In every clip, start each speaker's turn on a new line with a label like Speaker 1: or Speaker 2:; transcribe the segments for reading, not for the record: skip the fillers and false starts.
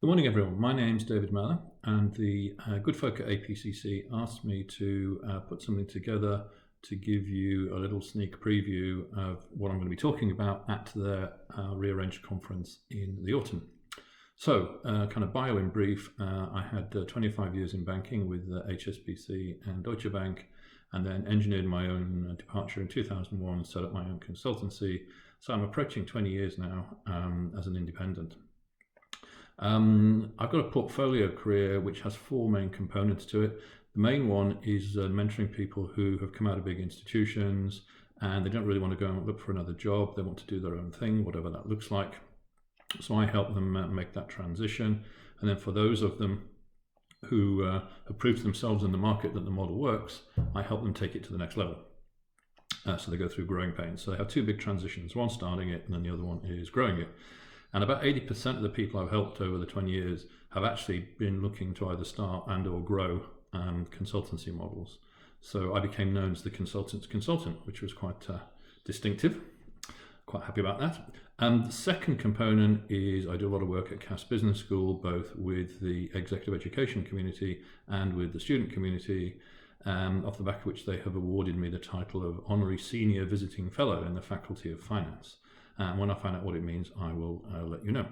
Speaker 1: Good morning, everyone. My name's David Mellor, and the good folk at APCC asked me to put something together to give you a little sneak preview of what I'm going to be talking about at their rearranged conference in the autumn. So, kind of bio in brief, I had 25 years in banking with HSBC and Deutsche Bank, and then engineered my own departure in 2001, set up my own consultancy. So I'm approaching 20 years now as an independent. I've got a portfolio career which has four main components to it. The main one is mentoring people who have come out of big institutions and they don't really want to go and look for another job. They want to do their own thing, whatever that looks like. So I help them make that transition. And then for those of them who have proved to themselves in the market that the model works, I help them take it to the next level. So they go through growing pains. So they have two big transitions, one starting it and then the other one is growing it. And about 80% of the people I've helped over the 20 years have actually been looking to either start and or grow consultancy models. So I became known as the consultant's consultant, which was quite distinctive. Quite happy about that. The second component is I do a lot of work at Cass Business School, both with the executive education community and with the student community, off the back of which they have awarded me the title of Honorary Senior Visiting Fellow in the Faculty of Finance. And when I find out what it means, I will let you know.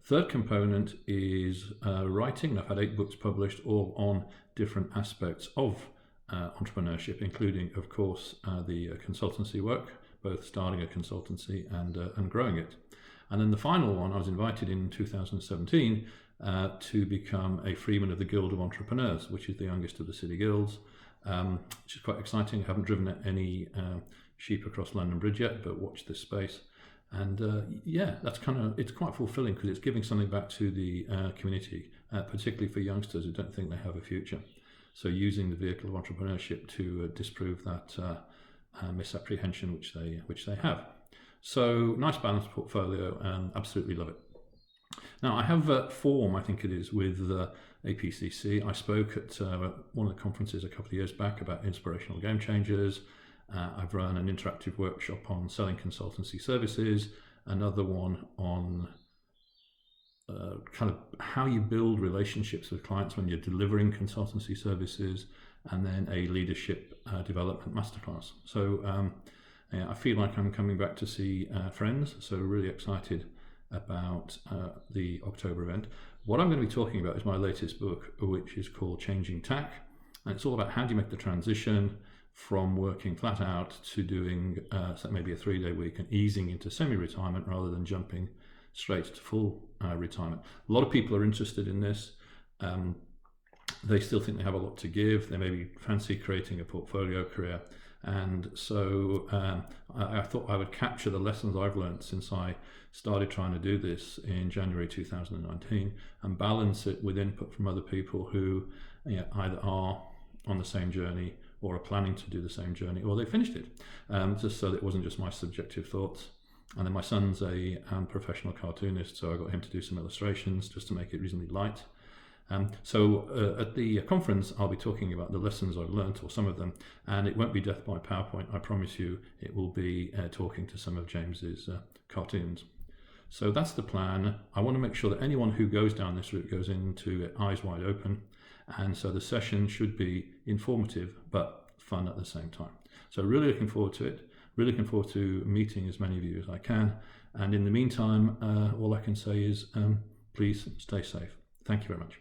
Speaker 1: Third component is writing. I've had 8 books published, all on different aspects of entrepreneurship, including, of course, the consultancy work, both starting a consultancy and growing it. And then the final one, I was invited in 2017 to become a freeman of the Guild of Entrepreneurs, which is the youngest of the city guilds, which is quite exciting. I haven't driven any sheep across London Bridge yet, but watch this space. And yeah, that's it's quite fulfilling because it's giving something back to the community, particularly for youngsters who don't think they have a future. So using the vehicle of entrepreneurship to disprove that misapprehension which they have. So nice balanced portfolio, and absolutely love it. Now I have a form, I think it is, with APCC. I spoke at one of the conferences a couple of years back about inspirational game changers. I've run an interactive workshop on selling consultancy services, another one on kind of how you build relationships with clients when you're delivering consultancy services, and then a leadership development masterclass. So I feel like I'm coming back to see friends, so really excited about the October event. What I'm going to be talking about is my latest book, which is called Changing Tack, and it's all about how do you make the transition from working flat out to doing maybe a 3-day week and easing into semi-retirement rather than jumping straight to full retirement. A lot of people are interested in this. They still think they have a lot to give. They maybe fancy creating a portfolio career. And so I thought I would capture the lessons I've learned since I started trying to do this in January 2019 and balance it with input from other people who either are on the same journey or are planning to do the same journey, or they finished it, just so that it wasn't just my subjective thoughts. And then my son's a professional cartoonist, so I got him to do some illustrations just to make it reasonably light. So at the conference, I'll be talking about the lessons I've learned, or some of them, and it won't be death by PowerPoint, I promise you. It will be talking to some of James's cartoons. So that's the plan. I want to make sure that anyone who goes down this route goes into it eyes wide open. And so the session should be informative but fun at the same time. So really looking forward to it. Really looking forward to meeting as many of you as I can. And in the meantime, all I can say is please stay safe. Thank you very much.